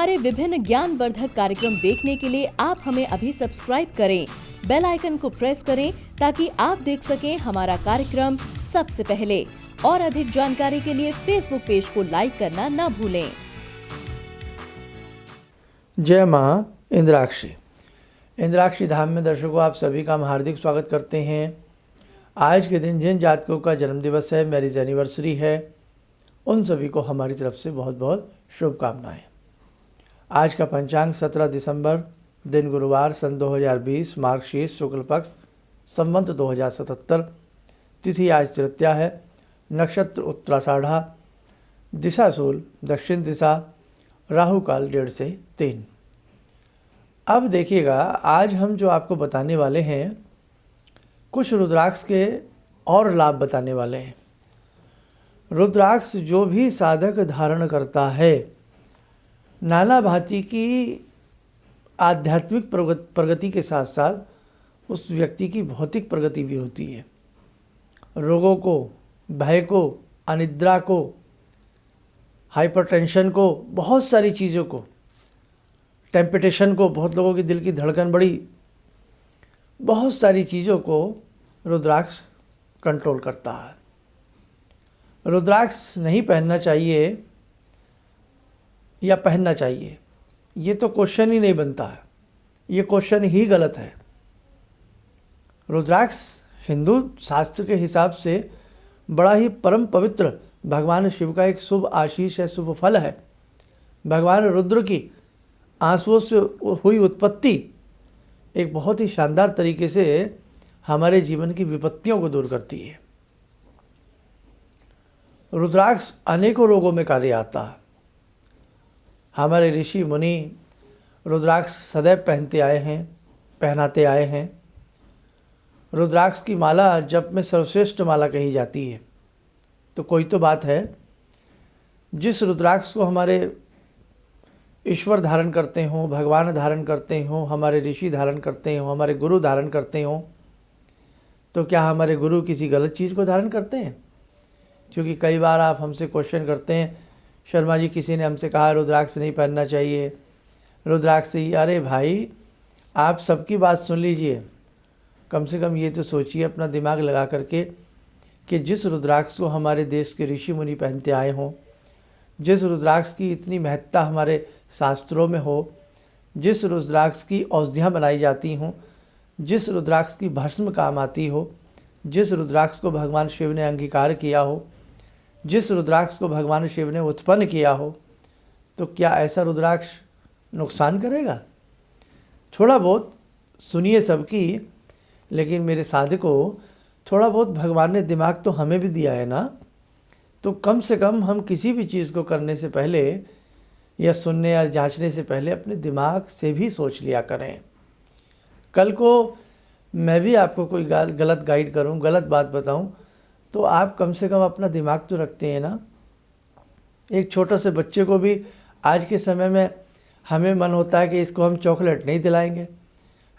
हमारे विभिन्न ज्ञानवर्धक कार्यक्रम देखने के लिए आप हमें अभी सब्सक्राइब करें, बेल आइकन को प्रेस करें ताकि आप देख सकें हमारा कार्यक्रम सबसे पहले। और अधिक जानकारी के लिए फेसबुक पेज को लाइक करना न भूलें। जय माँ इंद्राक्षी। इंद्राक्षी धाम में दर्शकों आप सभी का हम हार्दिक स्वागत करते हैं। आज के दिन जिन जातकों का जन्मदिवस है, मैरिज एनिवर्सरी है, उन सभी को हमारी तरफ से बहुत बहुत शुभकामनाएं। आज का पंचांग 17 दिसंबर, दिन गुरुवार, सन 2020, मार्गशीर्ष शुक्ल पक्ष, संवत 2077, तिथि आज तृतीया है, नक्षत्र उत्तराषाढ़ा, दिशा शूल दक्षिण दिशा, राहु काल 1:30 से 3। अब देखिएगा, आज हम जो आपको बताने वाले हैं कुछ रुद्राक्ष के और लाभ बताने वाले हैं। रुद्राक्ष जो भी साधक धारण करता है, नाना भांति की आध्यात्मिक प्रगति के साथ साथ उस व्यक्ति की भौतिक प्रगति भी होती है। रोगों को, भय को, अनिद्रा को, हाइपरटेंशन को, बहुत सारी चीज़ों को, टेम्पटेशन को, बहुत लोगों की दिल की धड़कन बढ़ी, बहुत सारी चीज़ों को रुद्राक्ष कंट्रोल करता है। रुद्राक्ष नहीं पहनना चाहिए या पहनना चाहिए, ये तो क्वेश्चन ही नहीं बनता है, ये क्वेश्चन ही गलत है। रुद्राक्ष हिंदू शास्त्र के हिसाब से बड़ा ही परम पवित्र भगवान शिव का एक शुभ आशीष है, शुभ फल है। भगवान रुद्र की आंसुओं से हुई उत्पत्ति एक बहुत ही शानदार तरीके से हमारे जीवन की विपत्तियों को दूर करती है। रुद्राक्ष अनेकों रोगों में कार्य आता है। हमारे ऋषि मुनि रुद्राक्ष सदैव पहनते आए हैं, पहनाते आए हैं। रुद्राक्ष की माला जप में सर्वश्रेष्ठ माला कही जाती है। तो कोई तो बात है, जिस रुद्राक्ष को हमारे ईश्वर धारण करते हों, भगवान धारण करते हों, हमारे ऋषि धारण करते हों, हमारे गुरु धारण करते हों, तो क्या हमारे गुरु किसी गलत चीज़ को धारण करते हैं? क्योंकि कई बार आप हमसे क्वेश्चन करते हैं, शर्मा जी किसी ने हमसे कहा रुद्राक्ष नहीं पहनना चाहिए, रुद्राक्ष ही। अरे भाई, आप सबकी बात सुन लीजिए, कम से कम ये तो सोचिए अपना दिमाग लगा करके कि जिस रुद्राक्ष को हमारे देश के ऋषि मुनि पहनते आए हों, जिस रुद्राक्ष की इतनी महत्ता हमारे शास्त्रों में हो, जिस रुद्राक्ष की औषधियाँ बनाई जाती हों, जिस रुद्राक्ष की भस्म काम आती हो, जिस रुद्राक्ष को भगवान शिव ने अंगीकार किया हो, जिस रुद्राक्ष को भगवान शिव ने उत्पन्न किया हो, तो क्या ऐसा रुद्राक्ष नुकसान करेगा? थोड़ा बहुत सुनिए सबकी, लेकिन मेरे साधकों, थोड़ा बहुत भगवान ने दिमाग तो हमें भी दिया है ना, तो कम से कम हम किसी भी चीज़ को करने से पहले या सुनने या जांचने से पहले अपने दिमाग से भी सोच लिया करें। कल को मैं भी आपको कोई गलत गाइड करूं, गलत बात बताऊं, तो आप कम से कम अपना दिमाग तो रखते हैं ना। एक छोटे से बच्चे को भी आज के समय में हमें मन होता है कि इसको हम चॉकलेट नहीं दिलाएंगे,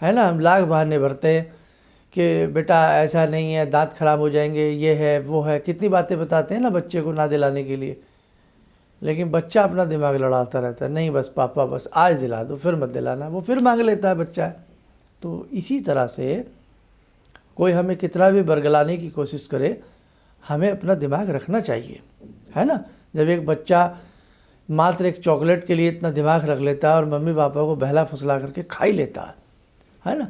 है ना। हम लाख बहाने भरते हैं कि बेटा ऐसा नहीं है, दांत खराब हो जाएंगे, ये है वो है, कितनी बातें बताते हैं ना बच्चे को ना दिलाने के लिए। लेकिन बच्चा अपना दिमाग लड़ाता रहता है, नहीं बस पापा बस आज दिला दो, फिर मत दिलाना, वो फिर मांग लेता है बच्चा। तो इसी तरह से कोई हमें कितना भी बरगलाने की कोशिश करे, हमें अपना दिमाग रखना चाहिए, है ना। जब एक बच्चा मात्र एक चॉकलेट के लिए इतना दिमाग रख लेता है और मम्मी पापा को बहला फुसला करके खा ही लेता है ना,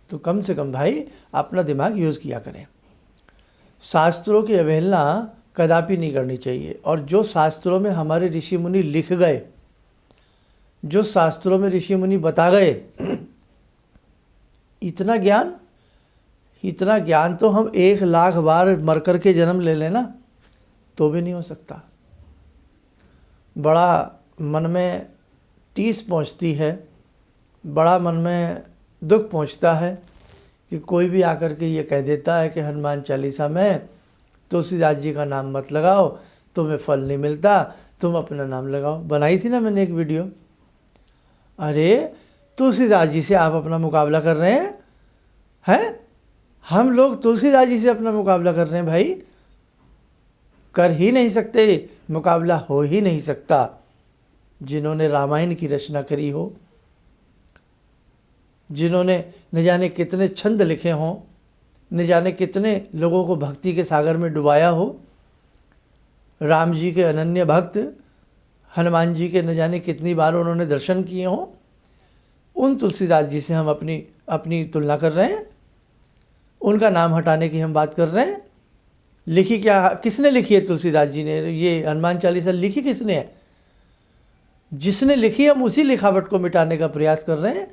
तो कम से कम भाई अपना दिमाग यूज़ किया करें। शास्त्रों की अवहेलना कदापि नहीं करनी चाहिए। और जो शास्त्रों में हमारे ऋषि मुनि लिख गए, जो शास्त्रों में ऋषि मुनि बता गए, इतना ज्ञान तो हम 1,00,000 बार मर कर के जन्म ले लेना तो भी नहीं हो सकता। बड़ा मन में टीस पहुंचती है, बड़ा मन में दुख पहुंचता है कि कोई भी आकर के ये कह देता है कि हनुमान चालीसा में तुलसीदास जी का नाम मत लगाओ, तुम्हें फल नहीं मिलता, तुम अपना नाम लगाओ। बनाई थी ना मैंने एक वीडियो। अरे तुलसीदास जी से आप अपना मुकाबला कर रहे हैं? हम लोग तुलसीदास जी से अपना मुकाबला कर रहे हैं भाई? कर ही नहीं सकते, मुकाबला हो ही नहीं सकता। जिन्होंने रामायण की रचना करी हो, जिन्होंने न जाने कितने छंद लिखे हों, न जाने कितने लोगों को भक्ति के सागर में डुबाया हो, राम जी के अनन्य भक्त, हनुमान जी के न जाने कितनी बार उन्होंने दर्शन किए हों, उन तुलसीदास जी से हम अपनी तुलना कर रहे हैं, उनका नाम हटाने की हम बात कर रहे हैं। लिखी क्या, किसने लिखी है तुलसीदास जी ने? ये हनुमान चालीसा लिखी किसने है? जिसने लिखी हम उसी लिखावट को मिटाने का प्रयास कर रहे हैं।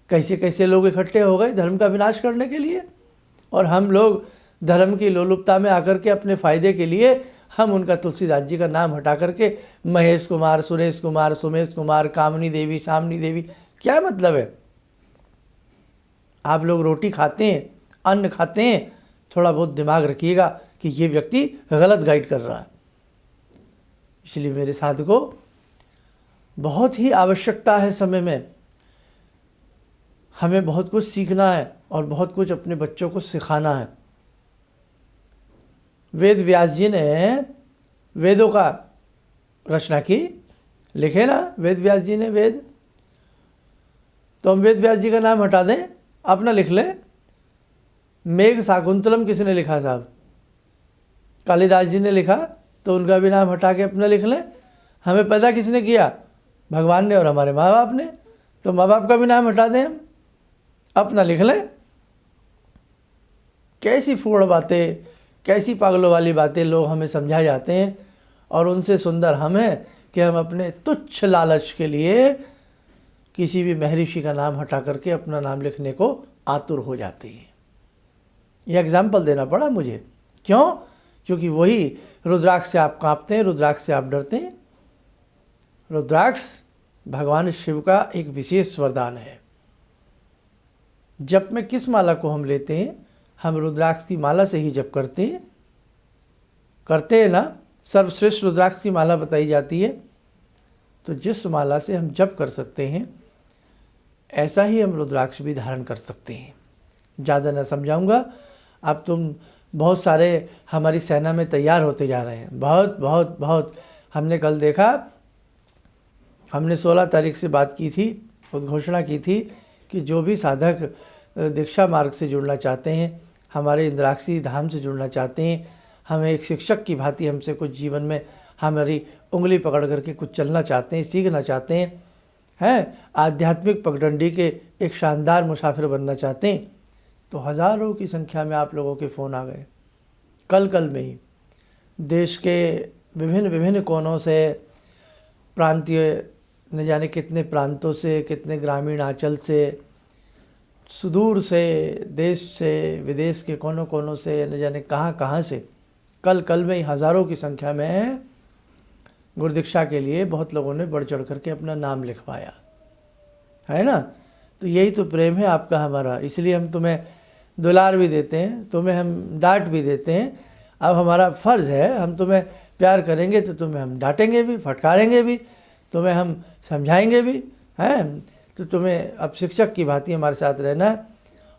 कैसे कैसे लोग इकट्ठे हो गए धर्म का विनाश करने के लिए, और हम लोग धर्म की लोलुपता में आकर के अपने फ़ायदे के लिए हम उनका तुलसीदास जी का नाम हटा करके महेश कुमार, सुरेश कुमार, सुमेश कुमार, कामनी देवी, सामनी देवी, क्या मतलब है? आप लोग रोटी खाते हैं, अन्न खाते हैं, थोड़ा बहुत दिमाग रखिएगा कि ये व्यक्ति गलत गाइड कर रहा है। इसलिए मेरे साधकों, बहुत ही आवश्यकता है समय में, हमें बहुत कुछ सीखना है और बहुत कुछ अपने बच्चों को सिखाना है। वेद व्यास जी ने वेदों का रचना की, लिखे ना वेद व्यास जी ने वेद, तो हम वेद व्यास जी का नाम हटा दें, अपना लिख लें। मेघ शाकुंतलम किसने लिखा साहब? कालिदास जी ने लिखा, तो उनका भी नाम हटा के अपना लिख लें। हमें पैदा किसने किया? भगवान ने और हमारे माँ बाप ने, तो माँ बाप का भी नाम हटा दें, हम अपना लिख लें। कैसी फूड़ बातें, कैसी पागलों वाली बातें लोग हमें समझा जाते हैं, और उनसे सुंदर हम हैं कि हम अपने तुच्छ लालच के लिए किसी भी महर्षि का नाम हटा करके अपना नाम लिखने को आतुर हो जाते हैं। यह एग्जाम्पल देना पड़ा मुझे, क्यों? क्योंकि वही रुद्राक्ष से आप कांपते हैं, रुद्राक्ष से आप डरते हैं। रुद्राक्ष भगवान शिव का एक विशेष वरदान है। जप में किस माला को हम लेते हैं? हम रुद्राक्ष की माला से ही जप करते हैं ना। सर्वश्रेष्ठ रुद्राक्ष की माला बताई जाती है। तो जिस माला से हम जप कर सकते हैं, ऐसा ही हम रुद्राक्ष भी धारण कर सकते हैं। ज़्यादा न समझाऊंगा। अब तुम बहुत सारे हमारी सेना में तैयार होते जा रहे हैं, बहुत बहुत बहुत। हमने कल देखा, हमने 16 तारीख से बात की थी, उद्घोषणा की थी कि जो भी साधक दीक्षा मार्ग से जुड़ना चाहते हैं, हमारे इंद्राक्षी धाम से जुड़ना चाहते हैं, हमें एक शिक्षक की भांति हमसे कुछ जीवन में हमारी उंगली पकड़ करके कुछ चलना चाहते हैं, सीखना चाहते हैं, आध्यात्मिक पगडंडी के एक शानदार मुसाफिर बनना चाहते हैं, तो हज़ारों की संख्या में आप लोगों के फ़ोन आ गए कल में ही। देश के विभिन्न कोनों से, प्रांतीय न जाने कितने प्रांतों से, कितने ग्रामीण आंचल से, सुदूर से, देश से, विदेश के कोनों से, न जाने कहाँ से, कल में ही हज़ारों की संख्या में गुरुदीक्षा के लिए बहुत लोगों ने बढ़ चढ़ करके अपना नाम लिखवाया है ना। तो यही तो प्रेम है आपका हमारा। इसलिए हम तुम्हें दुलार भी देते हैं, तुम्हें हम डांट भी देते हैं। अब हमारा फ़र्ज़ है, हम तुम्हें प्यार करेंगे तो तुम्हें हम डांटेंगे भी, फटकारेंगे भी, तुम्हें हम समझाएंगे भी, हैं। तो तुम्हें अब शिक्षक की भांति हमारे साथ रहना है।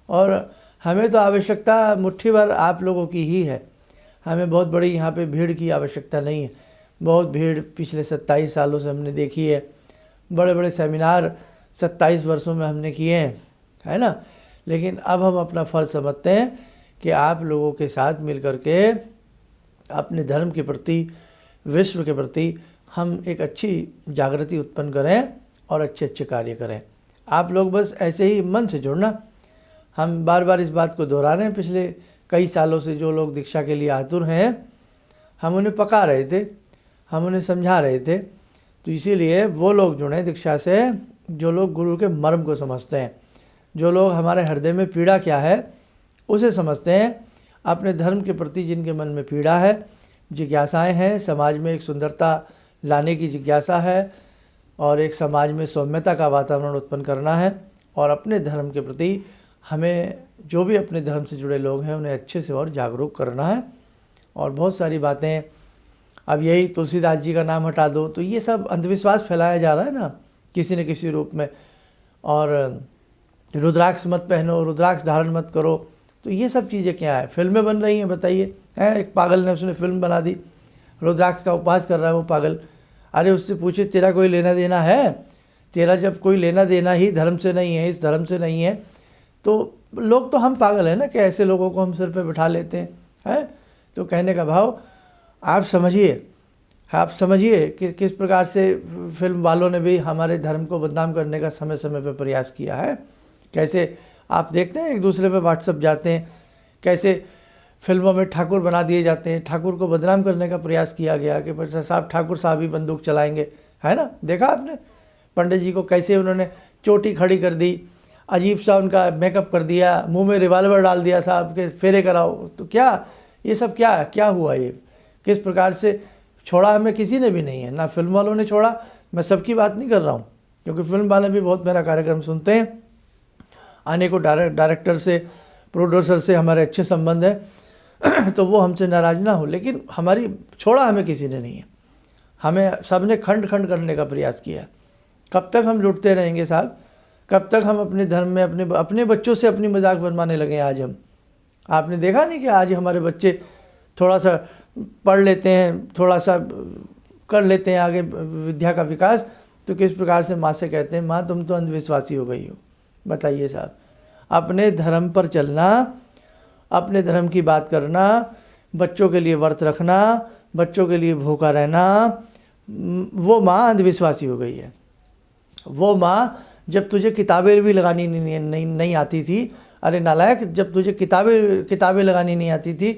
और हमें तो आवश्यकता मुट्ठी भर आप लोगों की ही है। हमें बहुत बड़ी यहाँ पे भीड़ की आवश्यकता नहीं है। बहुत भीड़ पिछले 27 सालों से हमने देखी है। बड़े बड़े सेमिनार 27 वर्षों में हमने किए हैं, है ना। लेकिन अब हम अपना फ़र्ज़ समझते हैं कि आप लोगों के साथ मिल कर के अपने धर्म के प्रति, विश्व के प्रति हम एक अच्छी जागृति उत्पन्न करें और अच्छे कार्य करें। आप लोग बस ऐसे ही मन से जुड़ना। हम बार बार इस बात को दोहरा रहे हैं। पिछले कई सालों से जो लोग दीक्षा के लिए आतुर हैं, हम उन्हें पका रहे थे, हम उन्हें समझा रहे थे। तो इसीलिए वो लोग जुड़ें दीक्षा से जो लोग गुरु के मर्म को समझते हैं, जो लोग हमारे हृदय में पीड़ा क्या है उसे समझते हैं, अपने धर्म के प्रति जिनके मन में पीड़ा है, जिज्ञासाएं हैं, समाज में एक सुंदरता लाने की जिज्ञासा है और एक समाज में सौम्यता का वातावरण उत्पन्न करना है। और अपने धर्म के प्रति हमें, जो भी अपने धर्म से जुड़े लोग हैं, उन्हें अच्छे से और जागरूक करना है। और बहुत सारी बातें, अब यही तुलसीदास जी का नाम हटा दो, तो ये सब अंधविश्वास फैलाया जा रहा है ना किसी न किसी रूप में। और रुद्राक्ष मत पहनो, रुद्राक्ष धारण मत करो, तो ये सब चीज़ें क्या है? फिल्में बन रही हैं, बताइए। हैं, एक पागल ने उसने फिल्म बना दी, रुद्राक्ष का उपवास कर रहा है वो पागल। अरे उससे पूछे तेरा कोई लेना देना है? तेरा जब कोई लेना देना ही धर्म से नहीं है, इस धर्म से नहीं है, तो लोग तो हम पागल हैं ना कि ऐसे लोगों को हम सिर पे बिठा लेते हैं। तो कहने का भाव आप समझिए कि किस प्रकार से फिल्म वालों ने भी हमारे धर्म को बदनाम करने का समय समय पर प्रयास किया है। कैसे आप देखते हैं एक दूसरे पे व्हाट्सएप जाते हैं, कैसे फिल्मों में ठाकुर बना दिए जाते हैं, ठाकुर को बदनाम करने का प्रयास किया गया कि साहब ठाकुर साहब ही बंदूक चलाएंगे, है ना। देखा आपने पंडित जी को कैसे उन्होंने चोटी खड़ी कर दी, अजीब सा उनका मेकअप कर दिया, मुंह में रिवाल्वर डाल दिया, साहब के फेरे कराओ। तो क्या ये सब क्या हुआ, ये किस प्रकार से छोड़ा हमें किसी ने भी नहीं है, ना फिल्म वालों ने छोड़ा। मैं सबकी बात नहीं कर रहा हूँ, क्योंकि फिल्म वाले भी बहुत मेरा कार्यक्रम सुनते हैं। आने को डायरेक्टर से, प्रोड्यूसर से हमारे अच्छे संबंध है तो वो हमसे नाराज़ ना हो, लेकिन छोड़ा हमें किसी ने नहीं है। हमें सब ने खंड खंड करने का प्रयास किया। कब तक हम लुटते रहेंगे साहब? कब तक हम अपने धर्म में अपने बच्चों से अपनी मजाक बनवाने लगे? आज हम, आपने देखा नहीं कि आज हमारे बच्चे थोड़ा सा पढ़ लेते हैं, थोड़ा सा कर लेते हैं आगे विद्या का विकास, तो किस प्रकार से माँ से कहते हैं, माँ तुम तो अंधविश्वासी हो गई हो। बताइए साहब, अपने धर्म पर चलना, अपने धर्म की बात करना, बच्चों के लिए व्रत रखना, बच्चों के लिए भूखा रहना, वो माँ अंधविश्वासी हो गई है। वो माँ जब तुझे किताबें भी लगानी नहीं आती थी, अरे नालायक, जब तुझे किताबें लगानी नहीं आती थी,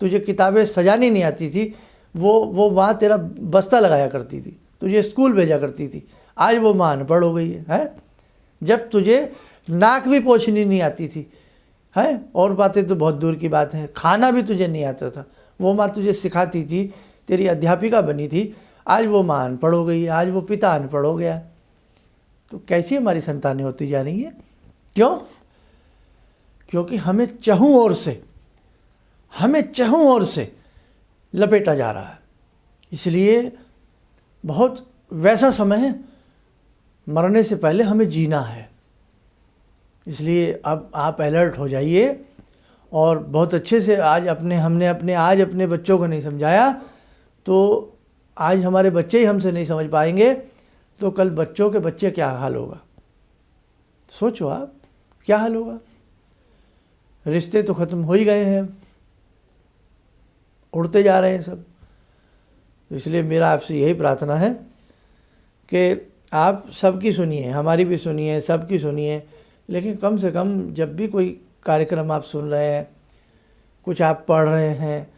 तुझे किताबें सजानी नहीं आती थी, वो माँ तेरा बस्ता लगाया करती थी, तुझे स्कूल भेजा करती थी। आज वो माँ अनपढ़ हो गई है। जब तुझे नाक भी पोंछनी नहीं आती थी, है, और बातें तो बहुत दूर की बात है, खाना भी तुझे नहीं आता था, वो माँ तुझे सिखाती थी, तेरी अध्यापिका बनी थी। आज वो माँ अनपढ़ हो गई है, आज वो पिता अनपढ़ हो गया। तो कैसी हमारी संतानें होती जा रही हैं? क्यों? क्योंकि हमें चहुं ओर से लपेटा जा रहा है। इसलिए बहुत वैसा समय है, मरने से पहले हमें जीना है। इसलिए अब आप अलर्ट हो जाइए, और बहुत अच्छे से आज हमने आज अपने बच्चों को नहीं समझाया, तो आज हमारे बच्चे ही हमसे नहीं समझ पाएंगे, तो कल बच्चों के बच्चे क्या हाल होगा? सोचो आप, क्या हाल होगा। रिश्ते तो ख़त्म हो ही गए हैं, उड़ते जा रहे हैं सब। इसलिए मेरा आपसे यही प्रार्थना है कि आप सबकी सुनिए, हमारी भी सुनिए, सबकी सुनिए, लेकिन कम से कम जब भी कोई कार्यक्रम आप सुन रहे हैं, कुछ आप पढ़ रहे हैं,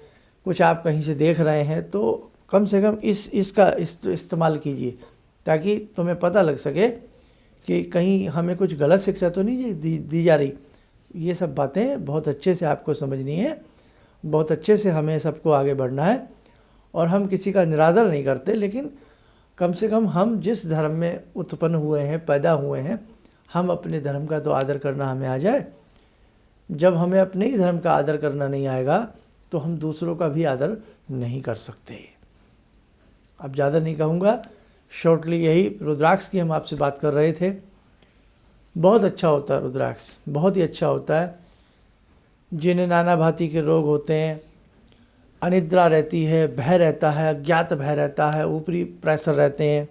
कुछ आप कहीं से देख रहे हैं, तो कम से कम इसका इस्तेमाल कीजिए, ताकि तुम्हें पता लग सके कि कहीं हमें कुछ गलत शिक्षा तो नहीं दी जा रही। ये सब बातें बहुत अच्छे से आपको समझनी है, बहुत अच्छे से हमें सबको आगे बढ़ना है। और हम किसी का निरादर नहीं करते, लेकिन कम से कम हम जिस धर्म में उत्पन्न हुए हैं, पैदा हुए हैं, हम अपने धर्म का तो आदर करना हमें आ जाए। जब हमें अपने ही धर्म का आदर करना नहीं आएगा, तो हम दूसरों का भी आदर नहीं कर सकते। अब ज़्यादा नहीं कहूँगा, शॉर्टली यही रुद्राक्ष की हम आपसे बात कर रहे थे। बहुत अच्छा होता है रुद्राक्ष, बहुत ही अच्छा होता है। जिन्हें नाना भांति के रोग होते हैं, अनिद्रा रहती है, भय रहता है, अज्ञात भय रहता है, ऊपरी प्रेशर रहते हैं,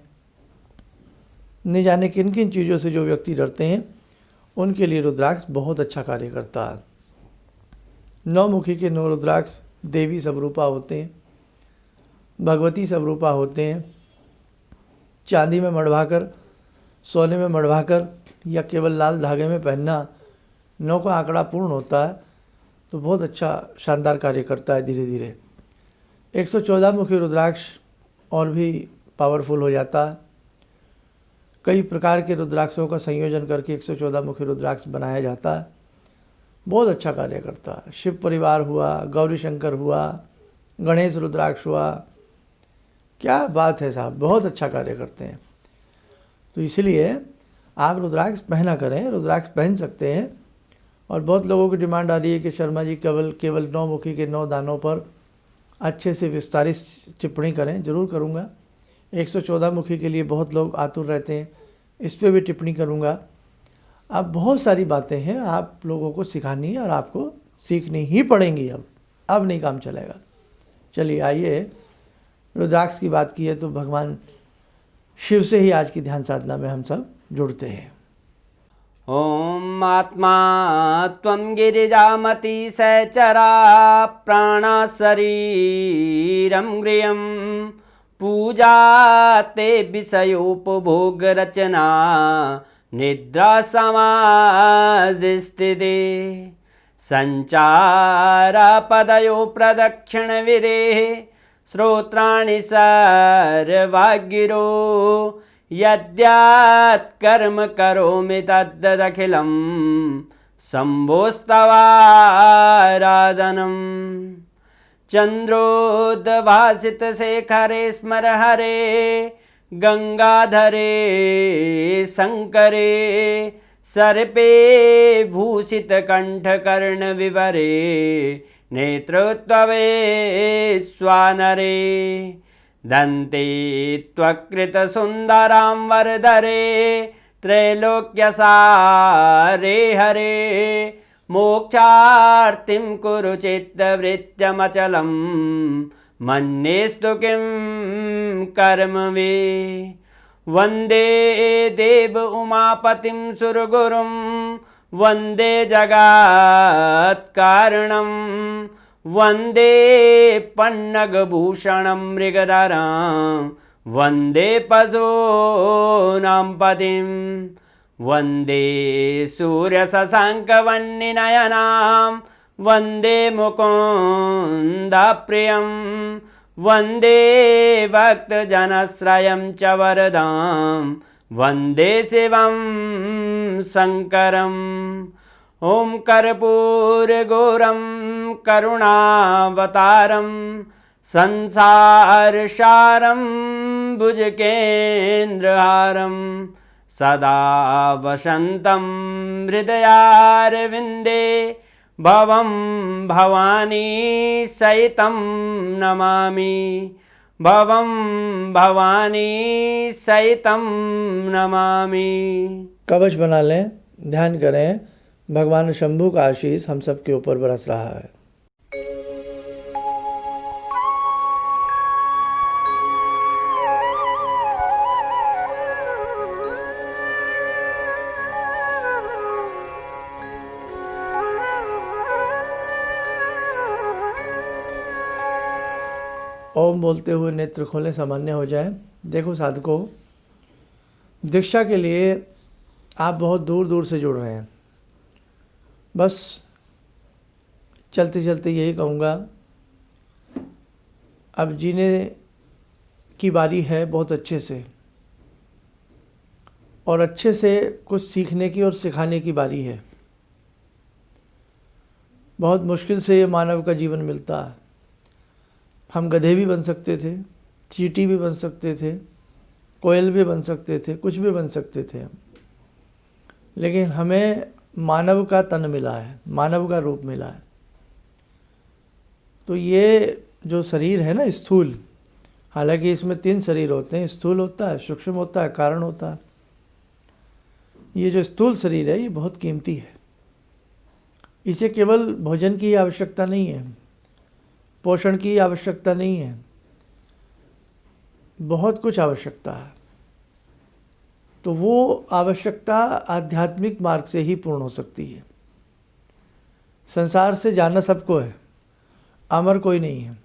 नहीं जाने किन किन चीज़ों से जो व्यक्ति डरते हैं, उनके लिए रुद्राक्ष बहुत अच्छा कार्य करता है। 9 मुखी के 9 रुद्राक्ष देवी स्वरूपा होते हैं, भगवती स्वरूपा होते हैं। चांदी में मढ़वाकर, सोने में मढ़वाकर या केवल लाल धागे में पहनना 9 का आंकड़ा पूर्ण होता है, तो बहुत अच्छा शानदार कार्य करता है धीरे धीरे। 114 मुखी रुद्राक्ष और भी पावरफुल हो जाता है। कई प्रकार के रुद्राक्षों का संयोजन करके 114 मुखी रुद्राक्ष बनाया जाता है, बहुत अच्छा कार्य करता है। शिव परिवार हुआ, गौरी शंकर हुआ, गणेश रुद्राक्ष हुआ, क्या बात है साहब, बहुत अच्छा कार्य करते हैं। तो इसलिए आप रुद्राक्ष पहना करें, रुद्राक्ष पहन सकते हैं। और बहुत लोगों की डिमांड आ रही है कि शर्मा जी केवल 9 मुखी के 9 दानों पर अच्छे से विस्तारित टिप्पणी करें। ज़रूर करूँगा। 114 मुखी के लिए बहुत लोग आतुर रहते हैं, इस पर भी टिप्पणी करूँगा। अब बहुत सारी बातें हैं आप लोगों को सिखानी है, और आपको सीखनी ही पड़ेंगी। अब नहीं काम चलेगा। चलिए आइए, रुद्राक्ष की बात की है तो भगवान शिव से ही आज की ध्यान साधना में हम सब जुड़ते हैं। ॐ आत्मा त्वं गिरिजामति सहचरा प्राणा शरीरं गृहं पूजा ते विषयोपभोगरचना निद्रा समाधिस्थिते सञ्चारपदयो प्रदक्षिणविधेः श्रोत्राणि सर्वागिरो यद्यात् कर्म करोमि तद्दखिलं शम्भोस्तवाराधनम् चन्द्रोद्भासितशेखरे स्मर हरे गंगाधरे शङ्करे सर्पे भूषितकण्ठकर्णविवरे नेत्रोत्तवे स्वानरे दन्ते त्वकृतसुन्दरां वरदरे त्रैलोक्यसारे हरे मोक्षार्तिं कुरु चित्तवृत्त्यमचलं मन्येस्तु किं कर्म वे वन्दे देव उमापतिं सुरगुरुं वन्दे जगत्कारणं वन्दे पन्नगभूषणं मृगधरं वन्दे पशूनां पतिं वन्दे सूर्यशशाङ्कवह्निनयनां वन्दे मुकुन्दप्रियं वन्दे भक्तजनश्रयं च वरदां वन्दे शिवं शङ्करम् ॐ कर्पूरगौरं करुणावतारं संसारसारं भुजगेन्द्रहारं सदा वसन्तं हृदयारविन्दे भवं भवानी सहितं नमामि भवं भवानी सहितं नमामि। कवच बना लें, ध्यान करें, भगवान शंभू का आशीष हम सब के ऊपर बरस रहा है। ओम बोलते हुए नेत्र खोलें, सामान्य हो जाए। देखो साधकों, दीक्षा के लिए आप बहुत दूर दूर से जुड़ रहे हैं। बस चलते चलते यही कहूँगा, अब जीने की बारी है बहुत अच्छे से, और अच्छे से कुछ सीखने की और सिखाने की बारी है। बहुत मुश्किल से ये मानव का जीवन मिलता है। हम गधे भी बन सकते थे, चींटी भी बन सकते थे, कोयल भी बन सकते थे, कुछ भी बन सकते थे हम, लेकिन हमें मानव का तन मिला है, मानव का रूप मिला है। तो ये जो शरीर है ना स्थूल, हालांकि इसमें 3 शरीर होते हैं, स्थूल होता है, सूक्ष्म होता है, कारण होता है। ये जो स्थूल शरीर है ये बहुत कीमती है। इसे केवल भोजन की आवश्यकता नहीं है, पोषण की आवश्यकता नहीं है, बहुत कुछ आवश्यकता है। तो वो आवश्यकता आध्यात्मिक मार्ग से ही पूर्ण हो सकती है। संसार से जाना सबको है, अमर कोई नहीं है,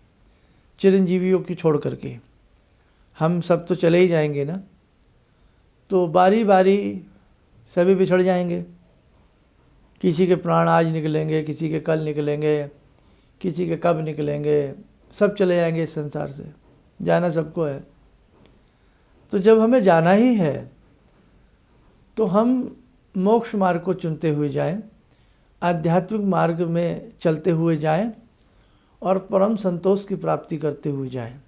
चिरंजीवियों की छोड़ करके। हम सब तो चले ही जाएंगे ना, तो बारी बारी सभी बिछड़ जाएंगे। किसी के प्राण आज निकलेंगे, किसी के कल निकलेंगे, किसी के कब निकलेंगे, सब चले जाएंगे इस संसार से। जाना सबको है। तो जब हमें जाना ही है तो हम मोक्ष मार्ग को चुनते हुए जाएं, आध्यात्मिक मार्ग में चलते हुए जाएं और परम संतोष की प्राप्ति करते हुए जाएं।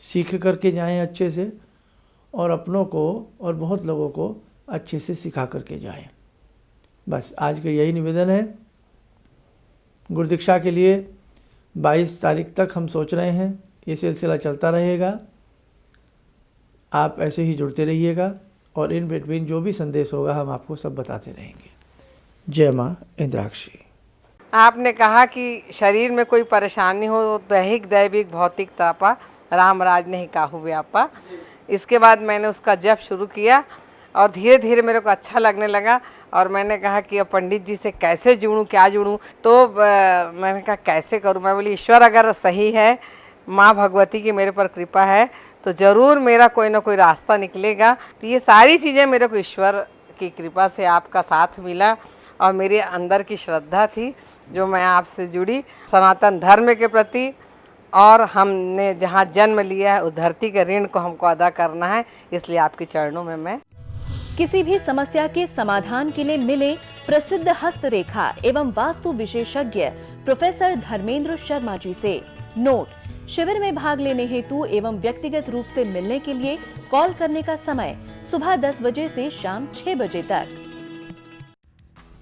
सीख करके जाएं अच्छे से, और अपनों को और बहुत लोगों को अच्छे से सिखा करके जाएं। बस आज का यही निवेदन है। गुरु दीक्षा के लिए 22 तारीख तक हम सोच रहे हैं, ये सिलसिला चलता रहेगा। आप ऐसे ही जुड़ते रहिएगा, और इन बिटवीन जो भी संदेश होगा हम आपको सब बताते रहेंगे। जय माँ इंद्राक्षी। आपने कहा कि शरीर में कोई परेशानी हो, दैहिक दैविक भौतिक तापा राम राज नहीं काहू व्यापा। इसके बाद मैंने उसका जप शुरू किया और धीरे धीरे मेरे को अच्छा लगने लगा। और मैंने कहा कि अब पंडित जी से कैसे जुड़ूं, क्या जुड़ूं। तो मैंने कहा कैसे करूं। मैं बोली ईश्वर अगर सही है, माँ भगवती की मेरे पर कृपा है, तो ज़रूर मेरा कोई ना कोई रास्ता निकलेगा। तो ये सारी चीज़ें मेरे को ईश्वर की कृपा से आपका साथ मिला और मेरे अंदर की श्रद्धा थी जो मैं आपसे जुड़ी सनातन धर्म के प्रति। और हमने जहाँ जन्म लिया है उस धरती के ऋण को हमको अदा करना है, इसलिए आपके चरणों में मैं। किसी भी समस्या के समाधान के लिए मिले प्रसिद्ध हस्तरेखा एवं वास्तु विशेषज्ञ प्रोफेसर धर्मेंद्र शर्मा जी से। नोट: शिविर में भाग लेने हेतु एवं व्यक्तिगत रूप से मिलने के लिए कॉल करने का समय सुबह 10 बजे से शाम 6 बजे तक।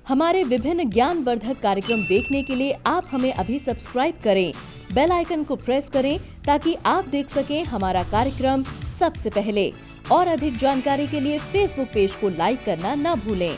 हमारे विभिन्न ज्ञानवर्धक कार्यक्रम देखने के लिए आप हमें अभी सब्सक्राइब करें, बेल आइकन को प्रेस करें ताकि आप देख सकें हमारा कार्यक्रम सबसे पहले। और अधिक जानकारी के लिए फेसबुक पेज को लाइक करना न भूलें।